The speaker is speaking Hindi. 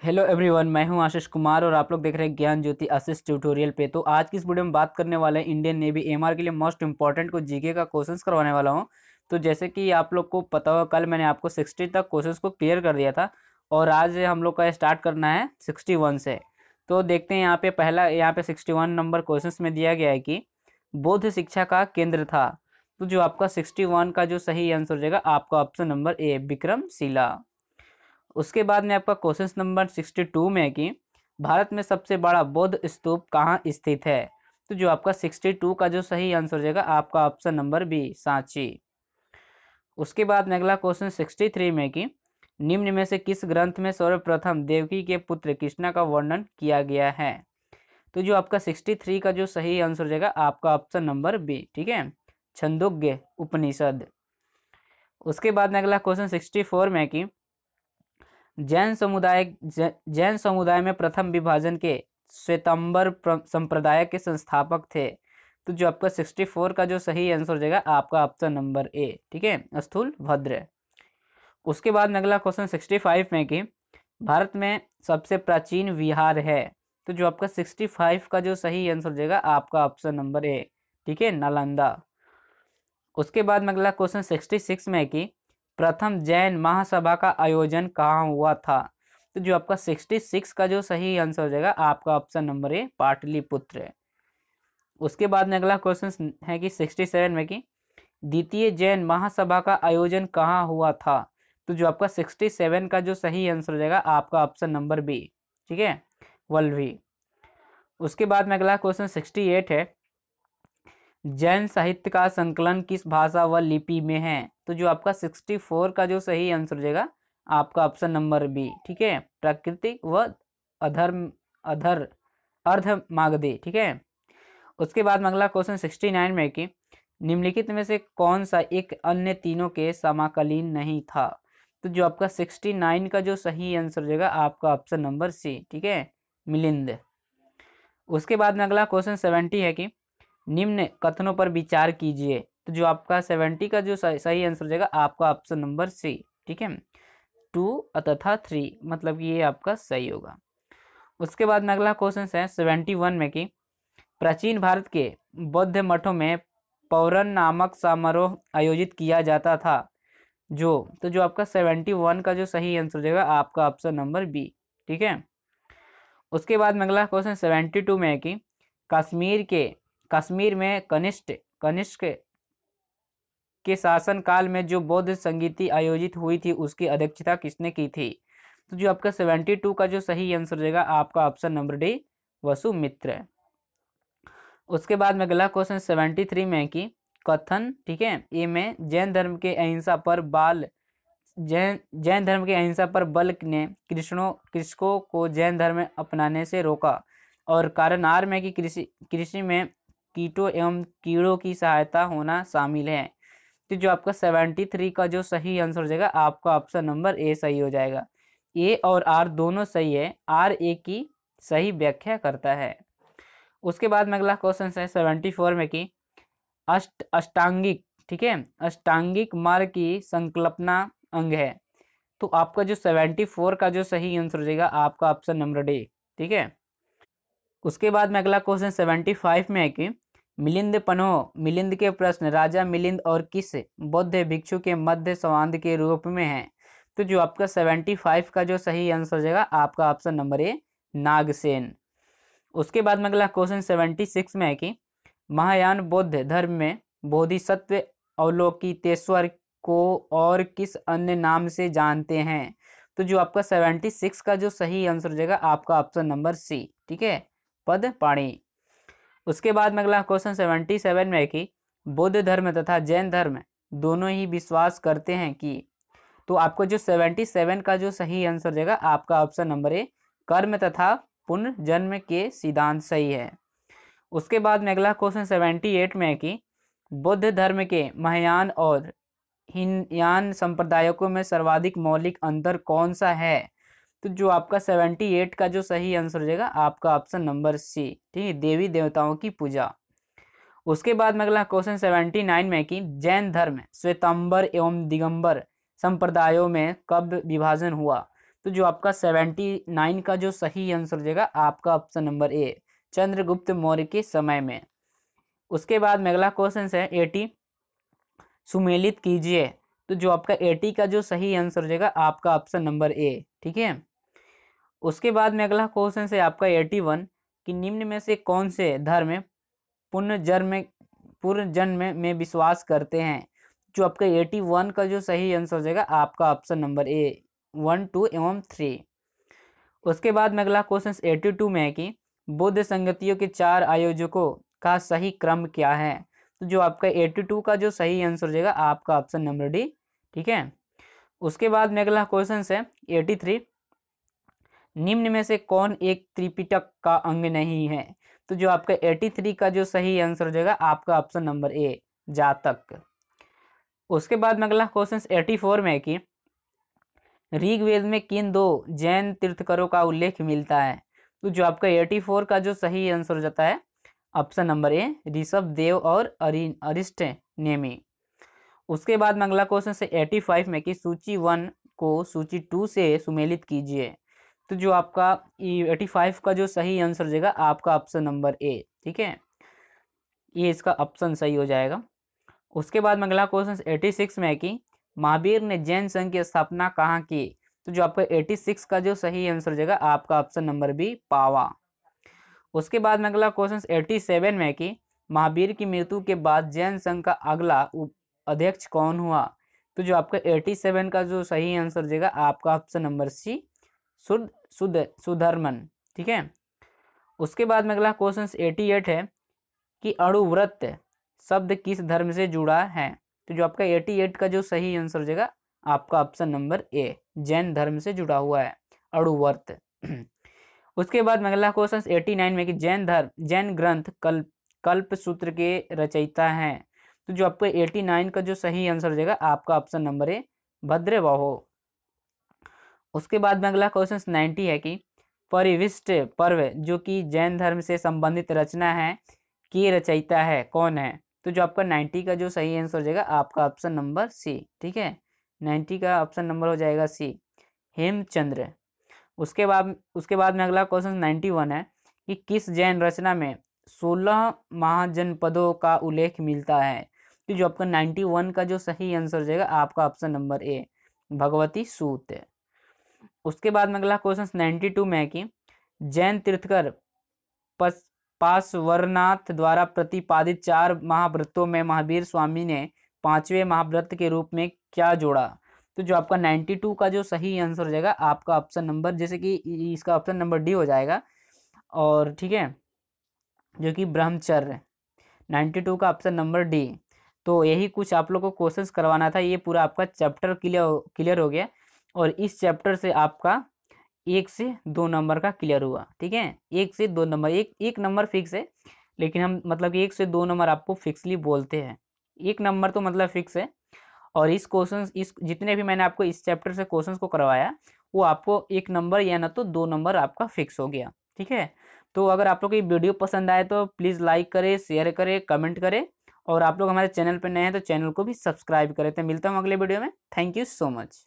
हेलो एवरीवन, मैं हूं आशीष कुमार और आप लोग देख रहे हैं ज्ञान ज्योति आशीष ट्यूटोरियल पे। तो आज की इस वीडियो में बात करने वाले हैं इंडियन नेवी एमआर के लिए मोस्ट इंपॉर्टेंट को जीके का क्वेश्चंस करवाने वाला हूं। तो जैसे कि आप लोग को पता होगा, कल मैंने आपको 60 तक क्वेश्चंस को क्लियर कर दिया था और आज हम लोग का स्टार्ट करना है 61 से। तो देखते हैं यहाँ पे पहला 61 नंबर क्वेश्चन में दिया गया है कि बौद्ध शिक्षा का केंद्र था। तो जो आपका 61 का जो सही आंसर हो जाएगा आपका ऑप्शन नंबर ए विक्रमशिला। उसके बाद में आपका क्वेश्चन नंबर 62 में है कि भारत में सबसे बड़ा बौद्ध स्तूप कहाँ स्थित है। तो जो आपका 62 का जो सही आंसर हो जाएगा आपका ऑप्शन नंबर बी सांची। उसके बाद में अगला क्वेश्चन 63 में कि निम्न में से किस ग्रंथ में सर्वप्रथम देवकी के पुत्र कृष्णा का वर्णन किया गया है। तो जो आपका 63 का जो सही आंसर हो जाएगा आपका ऑप्शन नंबर बी, ठीक है, छंदोग्य उपनिषद। उसके बाद में अगला क्वेश्चन 64 में कि जैन समुदाय में प्रथम विभाजन के श्वेतांबर संप्रदाय के संस्थापक थे। तो जो आपका 64 का जो सही आंसर हो जाएगा आपका ऑप्शन नंबर ए, ठीक है, स्थूलभद्र। उसके बाद में अगला क्वेश्चन 65 में कि भारत में सबसे प्राचीन विहार है। तो जो आपका 65 का जो सही आंसर हो जाएगा आपका ऑप्शन नंबर ए, ठीक है, नालंदा। उसके बाद में अगला क्वेश्चन 66 में कि प्रथम जैन महासभा का आयोजन कहाँ हुआ था। तो जो आपका 66 का जो सही आंसर हो जाएगा आपका ऑप्शन नंबर ए पाटलिपुत्र। उसके बाद में अगला क्वेश्चन है कि 67 में कि द्वितीय जैन महासभा का आयोजन कहाँ हुआ था। तो जो आपका 67 का जो सही आंसर हो जाएगा आपका ऑप्शन नंबर बी, ठीक है, वल्लभी। उसके बाद में अगला क्वेश्चन 68 है जैन साहित्य का संकलन किस भाषा व लिपि में है। तो जो आपका 64 का जो सही आंसर हो जाएगा आपका ऑप्शन नंबर बी, ठीक है, प्राकृतिक व अधर्म अधर अर्धमागधी, ठीक है। उसके बाद में अगला क्वेश्चन 69 में कि निम्नलिखित में से कौन सा एक अन्य तीनों के समाकलीन नहीं था। तो जो आपका 69 का जो सही आंसर हो जाएगा आपका ऑप्शन नंबर सी, ठीक है, मिलिंद। उसके बाद में अगला क्वेश्चन 70 है कि निम्न कथनों पर विचार कीजिए। तो जो आपका 70 का जो सही आंसर हो जाएगा आपका ऑप्शन नंबर सी, ठीक है, 2 तथा 3, मतलब ये आपका सही होगा। उसके बाद में अगला क्वेश्चन है 71 में कि प्राचीन भारत के बौद्ध मठों में पौरन नामक समारोह आयोजित किया जाता था तो जो आपका 71 का जो सही आंसर हो जाएगा आपका ऑप्शन नंबर बी, ठीक है। उसके बाद में अगला क्वेश्चन 72 में है कि कश्मीर में कनिष्क के शासन काल में जो बौद्ध संगीति आयोजित हुई थी उसकी अध्यक्षता किसने की थी। तो जो आपका 72 का जो सही आंसर हो जाएगा आपका ऑप्शन नंबर डी वसुमित्र। उसके बाद में अगला क्वेश्चन 73 में कि कथन, ठीक है, ए में जैन धर्म के अहिंसा पर बल ने कृषकों को जैन धर्म अपनाने से रोका। और कारण आर में कि कृषि में कीटों एवं कीड़ों की सहायता होना शामिल है। तो जो आपका 73 का जो सही आंसर हो जाएगा आपका ऑप्शन नंबर ए सही हो जाएगा। ए और आर दोनों सही है, आर ए की सही व्याख्या करता है। उसके बाद में अगला क्वेश्चन है 74 में कि अष्टांगिक, ठीक है, अष्टांगिक मार्ग की संकल्पना अंग है। तो आपका जो 74 का जो सही आंसर हो जाएगा आपका ऑप्शन नंबर डी, ठीक है। उसके बाद में अगला क्वेश्चन 75 में है कि मिलिंद के प्रश्न राजा मिलिंद और किस बौद्ध भिक्षु के मध्य संवाद के रूप में है। तो जो आपका 75 का जो सही आंसर हो जाएगा आपका ऑप्शन नंबर ए नागसेन। उसके बाद में अगला क्वेश्चन 76 में है कि महायान बौद्ध धर्म में बोधिसत्व अवलोकितेश्वर को और किस अन्य नाम से जानते हैं। तो जो आपका 76 का जो सही आंसर हो जाएगा आपका ऑप्शन नंबर सी, ठीक है, पदपाणि। उसके बाद में अगला क्वेश्चन 77 में है कि बौद्ध धर्म तथा जैन धर्म दोनों ही विश्वास करते हैं कि। तो आपको जो 77 का जो सही आंसर हो जाएगा आपका ऑप्शन नंबर ए कर्म तथा पुनर्जन्म के सिद्धांत सही है। उसके बाद में अगला क्वेश्चन 78 में है कि बौद्ध धर्म के महायान और हीनयान संप्रदायों में सर्वाधिक मौलिक अंतर कौन सा है। तो जो आपका 78 का जो सही आंसर हो जाएगा आपका ऑप्शन नंबर सी, ठीक है, देवी देवताओं की पूजा। उसके बाद में अगला क्वेश्चन 79 में कि जैन धर्म श्वेतांबर एवं दिगंबर संप्रदायों में कब विभाजन हुआ। तो जो आपका 79 का जो सही आंसर हो जाएगा आपका option number A, Chandragupta Maurya के समय में। उसके बाद में अगला क्वेश्चन है 80 सुमेलित कीजिए। तो जो आपका 80 का जो सही आंसर हो जाएगा आपका ऑप्शन नंबर ए, ठीक है। उसके बाद में अगला क्वेश्चन है आपका 81 कि निम्न में से कौन से धर्म पुनर्जन्म में विश्वास करते हैं। जो आपका 81 का जो सही आंसर हो जाएगा आपका ऑप्शन नंबर ए 1, 2 एवं 3। उसके बाद में अगला क्वेश्चन 82 में है कि बुद्ध संगतियों के 4 आयोजकों का सही क्रम क्या है। तो जो आपका 82 का जो सही आंसर हो जाएगा आपका ऑप्शन नंबर डी, ठीक है। उसके बाद में अगला क्वेश्चन है 83 निम्न में से कौन एक त्रिपिटक का अंग नहीं है। तो जो आपका 83 का जो सही आंसर हो जाएगा आपका ऑप्शन नंबर ए जातक। उसके बाद में अगला क्वेश्चन 84 में है कि ऋग्वेद में किन 2 जैन तीर्थकरों का उल्लेख मिलता है। तो जो आपका 84 का जो सही आंसर हो जाता है option number A Rishabh Dev और अरिष्ट नेमी। उसके बाद में अगला क्वेश्चन है 85 में कि सूची 1 को सूची 2 से सुमेलित कीजिए। तो जो आपका 85 का जो सही आंसर हो जाएगा आपका ऑप्शन नंबर ए, ठीक है, ये इसका ऑप्शन सही हो जाएगा। उसके बाद में अगला क्वेश्चन 86 में है कि महावीर ने जैन संघ की स्थापना कहाँ की। तो जो आपका 86 का जो सही आंसर हो जाएगा आपका ऑप्शन नंबर बी पावा। उसके बाद में अगला क्वेश्चन 87 में है कि महावीर की मृत्यु के बाद जैन संघ का अगला अध्यक्ष कौन हुआ। तो जो आपका 87 का जो सही आंसर हो जाएगा आपका ऑप्शन नंबर सी सुधर्मन, ठीक है। उसके बाद में अगला क्वेश्चन 88 है कि अणुव्रत शब्द किस धर्म से जुड़ा है। तो जो आपका 88 का जो सही आंसर हो जाएगा आपका ऑप्शन नंबर ए जैन धर्म से जुड़ा हुआ है अणुव्रत। उसके बाद में अगला क्वेश्चन 89 में कि जैन ग्रंथ कल्प सूत्र के रचयिता हैं। तो जो आपका 89 का जो सही आंसर हो जाएगा आपका ऑप्शन नंबर ए भद्रबाहो। उसके बाद में अगला क्वेश्चन 90 है कि परिविष्ट पर्व जो कि जैन धर्म से संबंधित रचना है की रचयिता है कौन है। तो जो आपका 90 का जो सही आंसर हो जाएगा आपका ऑप्शन नंबर सी, ठीक है, 90 का ऑप्शन नंबर हो जाएगा सी हेमचंद्र। उसके बाद में अगला क्वेश्चन 91 है कि किस जैन रचना में 16 महाजनपदों का उल्लेख मिलता है। तो जो आपका 91 का जो सही आंसर हो जाएगा आपका ऑप्शन नंबर ए भगवती सूत। उसके बाद में अगला क्वेश्चन 92 में है कि जैन तीर्थकर पार्श्वनाथ द्वारा प्रतिपादित 4 महाव्रतों में महावीर स्वामी ने 5वें महाव्रत के रूप में क्या जोड़ा। तो जो आपका 92 का जो सही आंसर हो जाएगा आपका ऑप्शन नंबर, जैसे कि इसका ऑप्शन नंबर डी हो जाएगा, और ठीक है, जो कि ब्रह्मचर्य 92 का ऑप्शन नंबर डी। तो यही कुछ आप लोग को क्वेश्चंस करवाना था। ये पूरा आपका चैप्टर क्लियर हो गया, और इस चैप्टर से आपका 1 से 2 नंबर का क्लियर हुआ, ठीक है, 1 से 2 नंबर, एक नंबर फिक्स है, लेकिन हम मतलब 1 से 2 नंबर आपको फिक्सली बोलते हैं, 1 नंबर तो मतलब फिक्स है। और इस जितने भी मैंने आपको इस चैप्टर से क्वेश्चंस को करवाया वो आपको 1 नंबर या ना तो 2 नंबर आपका फिक्स हो गया, ठीक है। तो अगर आप लोग को ये वीडियो पसंद आए तो प्लीज़ लाइक करें, शेयर करें, कमेंट करें, और आप लोग हमारे चैनल पर नए हैं तो चैनल को भी सब्सक्राइब करें। तो मिलता हूँ अगले वीडियो में। Thank you so much.